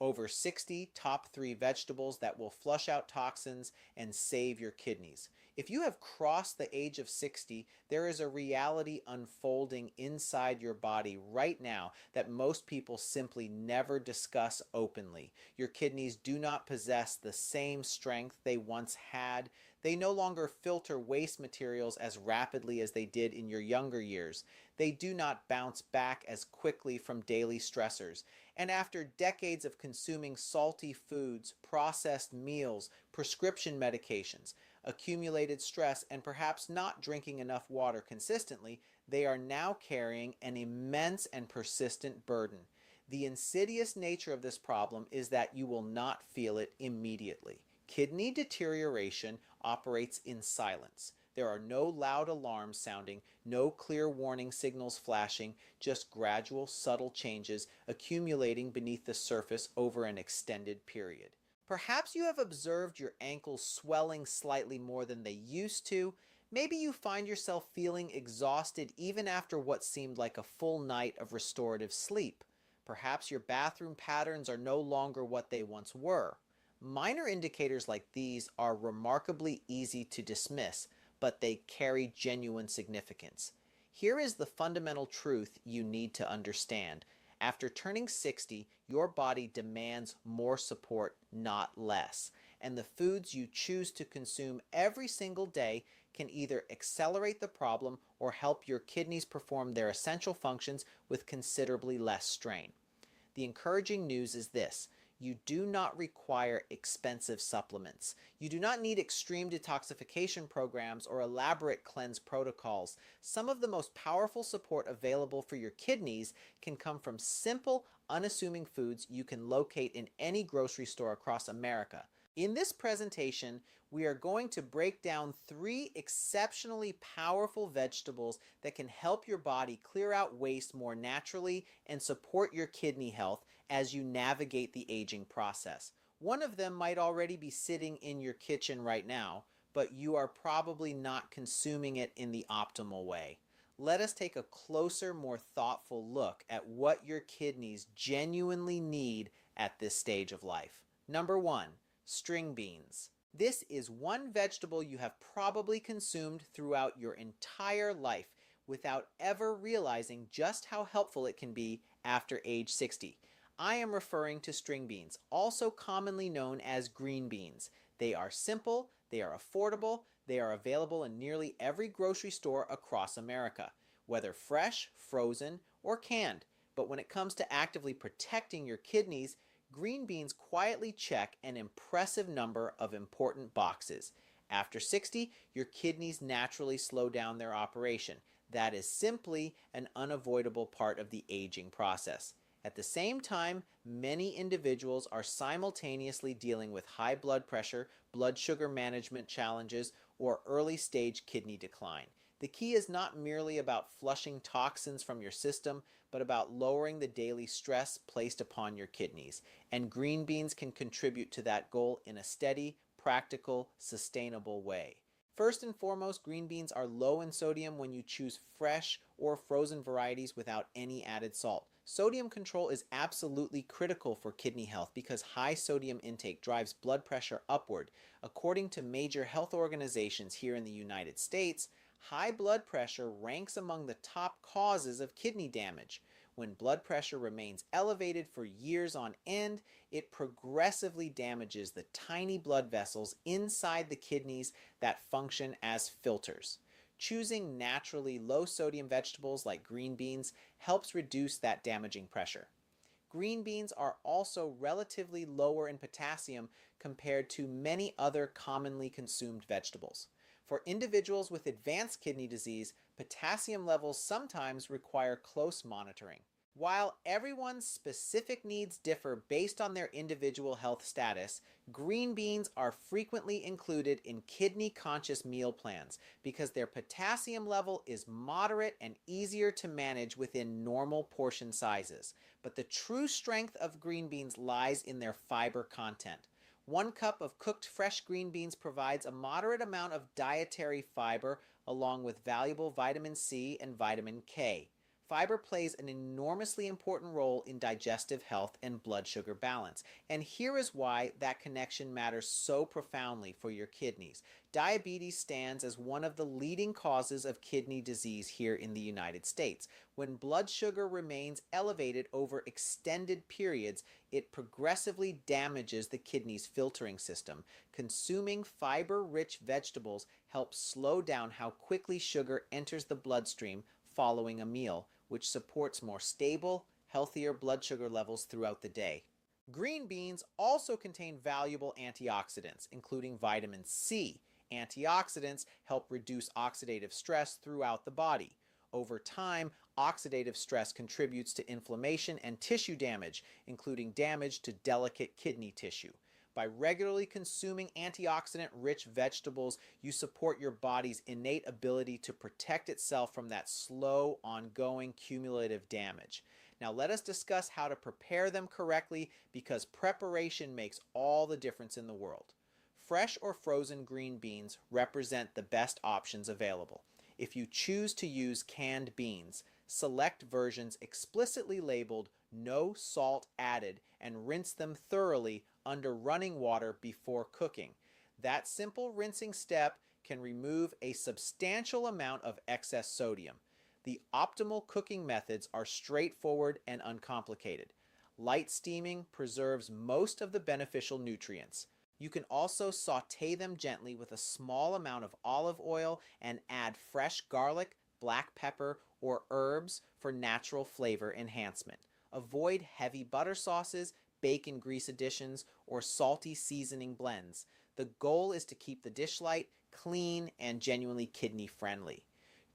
Over 60 top 3 vegetables that will flush out toxins and save your kidneys. If you have crossed the age of 60, there is a reality unfolding inside your body right now that most people simply never discuss openly. Your kidneys do not possess the same strength they once had. They no longer filter waste materials as rapidly as they did in your younger years. They do not bounce back as quickly from daily stressors. And after decades of consuming salty foods, processed meals, prescription medications, accumulated stress, and perhaps not drinking enough water consistently, they are now carrying an immense and persistent burden. The insidious nature of this problem is that you will not feel it immediately. Kidney deterioration operates in silence. There are no loud alarms sounding, no clear warning signals flashing, just gradual, subtle changes accumulating beneath the surface over an extended period. Perhaps you have observed your ankles swelling slightly more than they used to. Maybe you find yourself feeling exhausted even after what seemed like a full night of restorative sleep. Perhaps your bathroom patterns are no longer what they once were. Minor indicators like these are remarkably easy to dismiss, but they carry genuine significance. Here is the fundamental truth you need to understand. After turning 60, your body demands more support, not less. And the foods you choose to consume every single day can either accelerate the problem or help your kidneys perform their essential functions with considerably less strain. The encouraging news is this: you do not require expensive supplements. You do not need extreme detoxification programs or elaborate cleanse protocols. Some of the most powerful support available for your kidneys can come from simple, unassuming foods you can locate in any grocery store across America. In this presentation, we are going to break down 3 exceptionally powerful vegetables that can help your body clear out waste more naturally and support your kidney health as you navigate the aging process. One of them might already be sitting in your kitchen right now, but you are probably not consuming it in the optimal way. Let us take a closer, more thoughtful look at what your kidneys genuinely need at this stage of life. Number 1. String beans. This is one vegetable you have probably consumed throughout your entire life without ever realizing just how helpful it can be after age 60. I am referring to string beans, also commonly known as green beans. They are simple, they are affordable, they are available in nearly every grocery store across America, whether fresh, frozen, or canned. But when it comes to actively protecting your kidneys, green beans quietly check an impressive number of important boxes. After 60, your kidneys naturally slow down their operation. That is simply an unavoidable part of the aging process. At the same time, many individuals are simultaneously dealing with high blood pressure, blood sugar management challenges, or early stage kidney decline. The key is not merely about flushing toxins from your system, but about lowering the daily stress placed upon your kidneys. And green beans can contribute to that goal in a steady, practical, sustainable way. First and foremost, green beans are low in sodium when you choose fresh or frozen varieties without any added salt. Sodium control is absolutely critical for kidney health because high sodium intake drives blood pressure upward. According to major health organizations here in the United States, high blood pressure ranks among the top causes of kidney damage. When blood pressure remains elevated for years on end, it progressively damages the tiny blood vessels inside the kidneys that function as filters. Choosing naturally low-sodium vegetables like green beans helps reduce that damaging pressure. Green beans are also relatively lower in potassium compared to many other commonly consumed vegetables. For individuals with advanced kidney disease, potassium levels sometimes require close monitoring. While everyone's specific needs differ based on their individual health status, green beans are frequently included in kidney-conscious meal plans because their potassium level is moderate and easier to manage within normal portion sizes. But the true strength of green beans lies in their fiber content. 1 cup of cooked fresh green beans provides a moderate amount of dietary fiber along with valuable vitamin C and vitamin K. Fiber plays an enormously important role in digestive health and blood sugar balance. And here is why that connection matters so profoundly for your kidneys. Diabetes stands as one of the leading causes of kidney disease here in the United States. When blood sugar remains elevated over extended periods, it progressively damages the kidney's filtering system. Consuming fiber-rich vegetables helps slow down how quickly sugar enters the bloodstream following a meal, which supports more stable, healthier blood sugar levels throughout the day. Green beans also contain valuable antioxidants, including vitamin C. Antioxidants help reduce oxidative stress throughout the body. Over time, oxidative stress contributes to inflammation and tissue damage, including damage to delicate kidney tissue. By regularly consuming antioxidant-rich vegetables, you support your body's innate ability to protect itself from that slow, ongoing, cumulative damage. Now let us discuss how to prepare them correctly, because preparation makes all the difference in the world. Fresh or frozen green beans represent the best options available. If you choose to use canned beans, select versions explicitly labeled "no salt added" and rinse them thoroughly under running water before cooking. That simple rinsing step can remove a substantial amount of excess sodium. The optimal cooking methods are straightforward and uncomplicated. Light steaming preserves most of the beneficial nutrients. You can also saute them gently with a small amount of olive oil and add fresh garlic, black pepper, or herbs for natural flavor enhancement. Avoid heavy butter sauces, bacon grease additions, or salty seasoning blends. The goal is to keep the dish light, clean, and genuinely kidney friendly.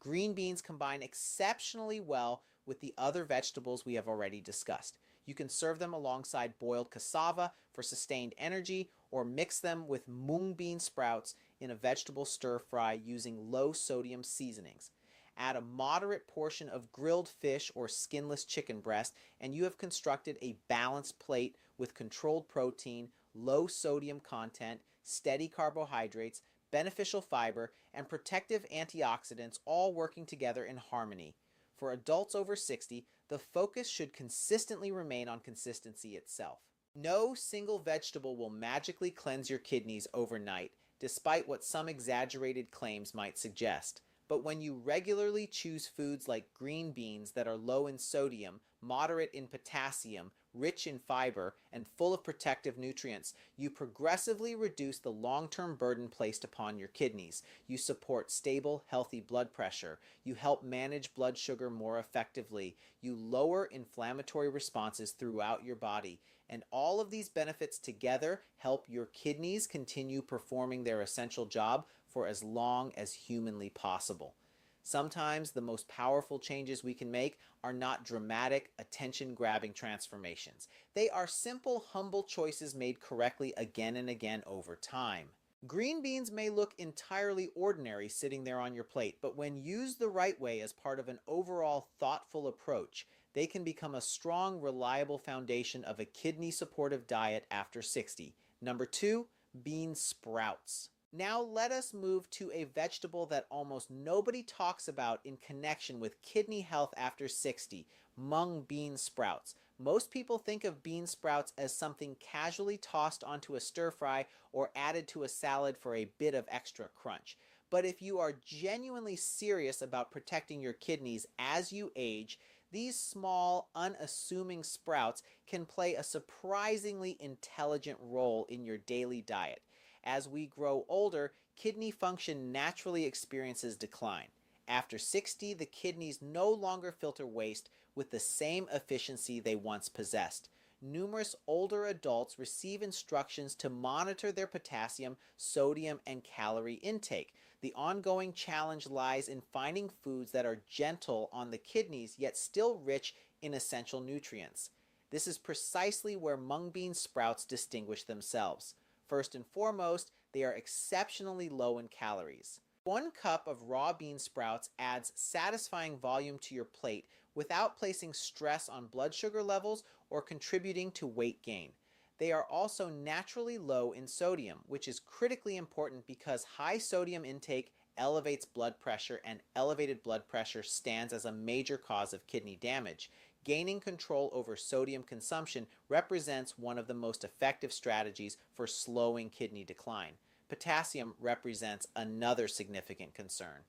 Green beans combine exceptionally well with the other vegetables we have already discussed. You can serve them alongside boiled cassava for sustained energy, or mix them with mung bean sprouts in a vegetable stir fry using low sodium seasonings. Add a moderate portion of grilled fish or skinless chicken breast, and you have constructed a balanced plate with controlled protein, low sodium content, steady carbohydrates, beneficial fiber, and protective antioxidants, all working together in harmony. For adults over 60, the focus should consistently remain on consistency itself. No single vegetable will magically cleanse your kidneys overnight, despite what some exaggerated claims might suggest. But when you regularly choose foods like green beans that are low in sodium, moderate in potassium, rich in fiber, and full of protective nutrients, you progressively reduce the long-term burden placed upon your kidneys. You support stable, healthy blood pressure. You help manage blood sugar more effectively. You lower inflammatory responses throughout your body. And all of these benefits together help your kidneys continue performing their essential job for as long as humanly possible. Sometimes the most powerful changes we can make are not dramatic, attention-grabbing transformations. They are simple, humble choices made correctly again and again over time. Green beans may look entirely ordinary sitting there on your plate, but when used the right way as part of an overall thoughtful approach, they can become a strong, reliable foundation of a kidney-supportive diet after 60. Number 2, bean sprouts. Now let us move to a vegetable that almost nobody talks about in connection with kidney health after 60, mung bean sprouts. Most people think of bean sprouts as something casually tossed onto a stir fry or added to a salad for a bit of extra crunch. But if you are genuinely serious about protecting your kidneys as you age, these small, unassuming sprouts can play a surprisingly intelligent role in your daily diet. As we grow older, kidney function naturally experiences decline. After 60, the kidneys no longer filter waste with the same efficiency they once possessed. Numerous older adults receive instructions to monitor their potassium, sodium, and calorie intake. The ongoing challenge lies in finding foods that are gentle on the kidneys yet still rich in essential nutrients. This is precisely where mung bean sprouts distinguish themselves. First and foremost, they are exceptionally low in calories. 1 cup of raw bean sprouts adds satisfying volume to your plate without placing stress on blood sugar levels or contributing to weight gain. They are also naturally low in sodium, which is critically important because high sodium intake elevates blood pressure, and elevated blood pressure stands as a major cause of kidney damage. Gaining control over sodium consumption represents one of the most effective strategies for slowing kidney decline. Potassium represents another significant concern.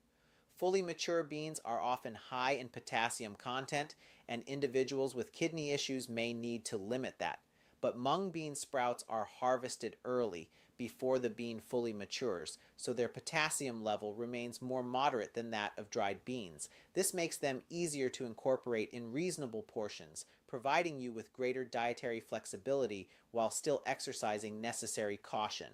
Fully mature beans are often high in potassium content, and individuals with kidney issues may need to limit that. But mung bean sprouts are harvested early, before the bean fully matures, so their potassium level remains more moderate than that of dried beans. This makes them easier to incorporate in reasonable portions, providing you with greater dietary flexibility while still exercising necessary caution.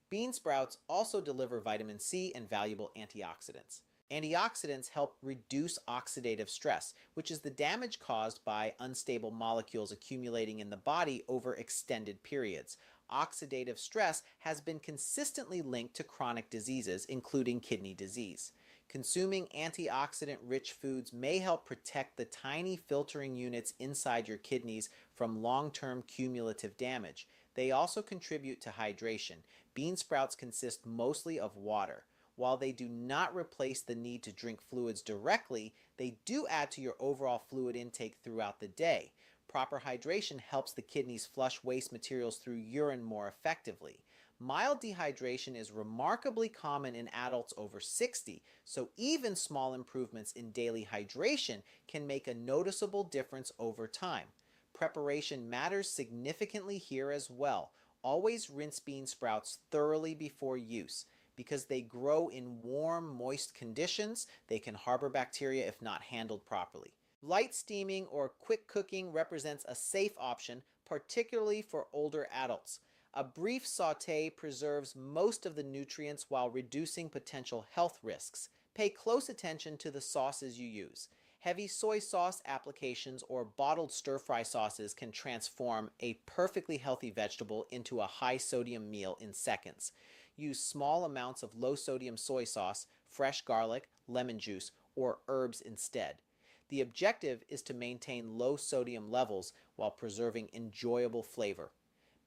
Bean sprouts also deliver vitamin C and valuable antioxidants. Antioxidants help reduce oxidative stress, which is the damage caused by unstable molecules accumulating in the body over extended periods. Oxidative stress has been consistently linked to chronic diseases, including kidney disease. Consuming antioxidant-rich foods may help protect the tiny filtering units inside your kidneys from long-term cumulative damage. They also contribute to hydration. Bean sprouts consist mostly of water. While they do not replace the need to drink fluids directly, they do add to your overall fluid intake throughout the day. Proper hydration helps the kidneys flush waste materials through urine more effectively. Mild dehydration is remarkably common in adults over 60, so even small improvements in daily hydration can make a noticeable difference over time. Preparation matters significantly here as well. Always rinse bean sprouts thoroughly before use. Because they grow in warm, moist conditions, they can harbor bacteria if not handled properly. Light steaming or quick cooking represents a safe option, particularly for older adults. A brief saute preserves most of the nutrients while reducing potential health risks. Pay close attention to the sauces you use. Heavy soy sauce applications or bottled stir-fry sauces can transform a perfectly healthy vegetable into a high-sodium meal in seconds. Use small amounts of low-sodium soy sauce, fresh garlic, lemon juice, or herbs instead. The objective is to maintain low sodium levels while preserving enjoyable flavor.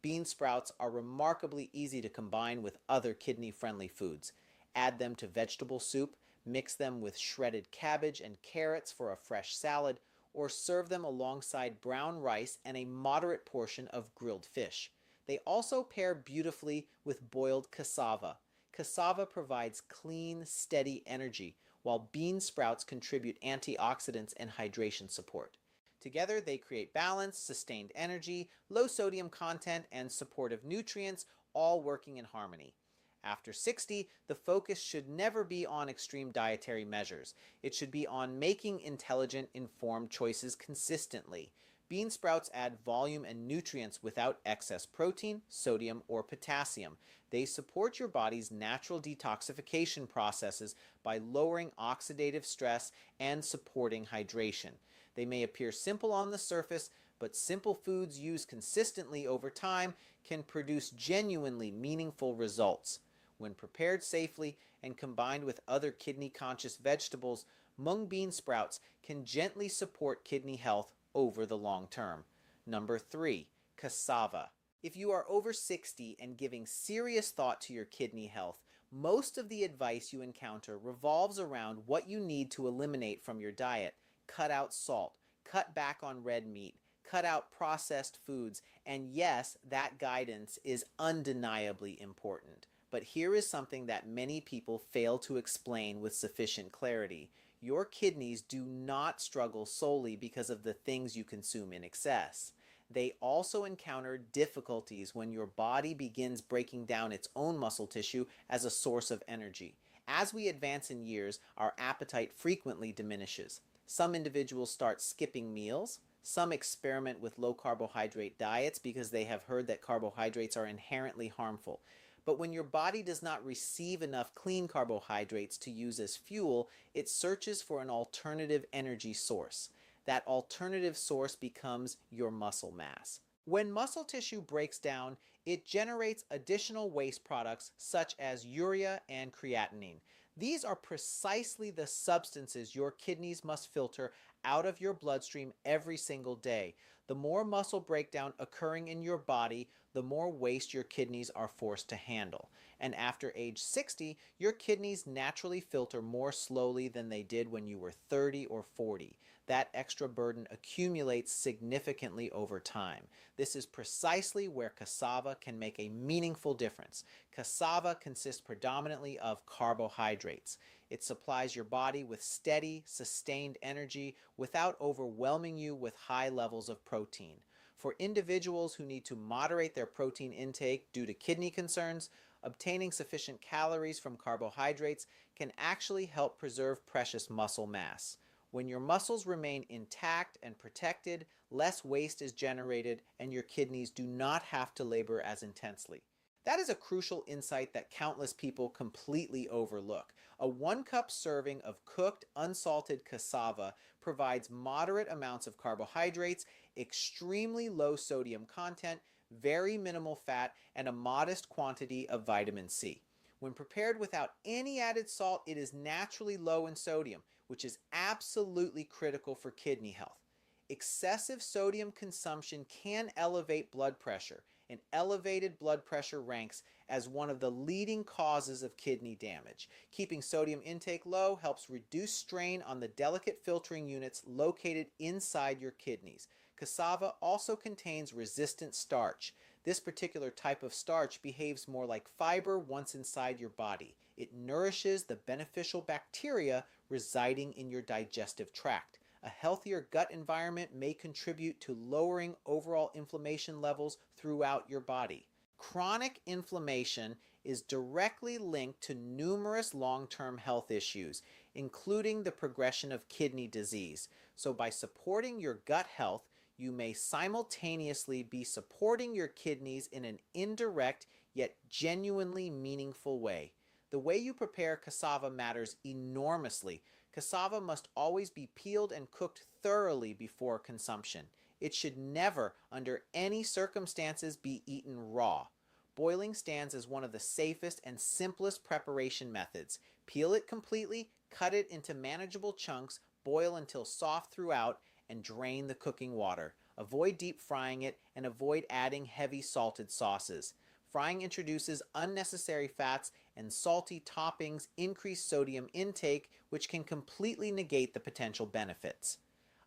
Bean sprouts are remarkably easy to combine with other kidney-friendly foods. Add them to vegetable soup, mix them with shredded cabbage and carrots for a fresh salad, or serve them alongside brown rice and a moderate portion of grilled fish. They also pair beautifully with boiled cassava. Cassava provides clean, steady energy, while bean sprouts contribute antioxidants and hydration support. Together, they create balance, sustained energy, low sodium content, and supportive nutrients, all working in harmony. After 60, the focus should never be on extreme dietary measures. It should be on making intelligent, informed choices consistently. Bean sprouts add volume and nutrients without excess protein, sodium, or potassium. They support your body's natural detoxification processes by lowering oxidative stress and supporting hydration. They may appear simple on the surface, but simple foods used consistently over time can produce genuinely meaningful results. When prepared safely and combined with other kidney-conscious vegetables, mung bean sprouts can gently support kidney health over the long term. Number 3, cassava. If you are over 60 and giving serious thought to your kidney health, most of the advice you encounter revolves around what you need to eliminate from your diet. Cut out salt, cut back on red meat, cut out processed foods, and yes, that guidance is undeniably important. But here is something that many people fail to explain with sufficient clarity. Your kidneys do not struggle solely because of the things you consume in excess. They also encounter difficulties when your body begins breaking down its own muscle tissue as a source of energy. As we advance in years, our appetite frequently diminishes. Some individuals start skipping meals. Some experiment with low-carbohydrate diets because they have heard that carbohydrates are inherently harmful. But when your body does not receive enough clean carbohydrates to use as fuel, it searches for an alternative energy source. That alternative source becomes your muscle mass. When muscle tissue breaks down, it generates additional waste products such as urea and creatinine. These are precisely the substances your kidneys must filter out of your bloodstream every single day. The more muscle breakdown occurring in your body, the more waste your kidneys are forced to handle. And after age 60, your kidneys naturally filter more slowly than they did when you were 30 or 40. That extra burden accumulates significantly over time. This is precisely where cassava can make a meaningful difference. Cassava consists predominantly of carbohydrates. It supplies your body with steady, sustained energy without overwhelming you with high levels of protein. For individuals who need to moderate their protein intake due to kidney concerns, obtaining sufficient calories from carbohydrates can actually help preserve precious muscle mass. When your muscles remain intact and protected, less waste is generated and your kidneys do not have to labor as intensely. That is a crucial insight that countless people completely overlook. A 1 cup serving of cooked, unsalted cassava provides moderate amounts of carbohydrates, extremely low sodium content, very minimal fat, and a modest quantity of vitamin C. When prepared without any added salt, it is naturally low in sodium, which is absolutely critical for kidney health. Excessive sodium consumption can elevate blood pressure, and elevated blood pressure ranks as one of the leading causes of kidney damage. Keeping sodium intake low helps reduce strain on the delicate filtering units located inside your kidneys. Cassava also contains resistant starch. This particular type of starch behaves more like fiber once inside your body. It nourishes the beneficial bacteria residing in your digestive tract. A healthier gut environment may contribute to lowering overall inflammation levels throughout your body. Chronic inflammation is directly linked to numerous long-term health issues, including the progression of kidney disease. So by supporting your gut health, you may simultaneously be supporting your kidneys in an indirect yet genuinely meaningful way. The way you prepare cassava matters enormously. Cassava must always be peeled and cooked thoroughly before consumption. It should never, under any circumstances, be eaten raw. Boiling stands as one of the safest and simplest preparation methods. Peel it completely, cut it into manageable chunks, boil until soft throughout, and drain the cooking water. Avoid deep frying it and avoid adding heavy salted sauces. Frying introduces unnecessary fats, and salty toppings increase sodium intake, which can completely negate the potential benefits.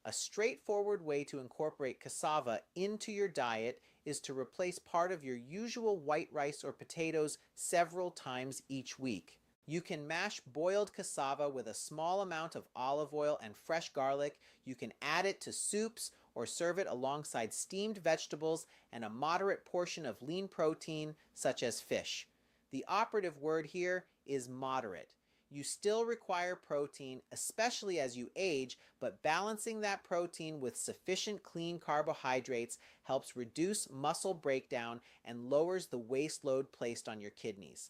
A straightforward way to incorporate cassava into your diet is to replace part of your usual white rice or potatoes several times each week. You can mash boiled cassava with a small amount of olive oil and fresh garlic. You can add it to soups or serve it alongside steamed vegetables and a moderate portion of lean protein such as fish. The operative word here is moderate. You still require protein, especially as you age, but balancing that protein with sufficient clean carbohydrates helps reduce muscle breakdown and lowers the waste load placed on your kidneys.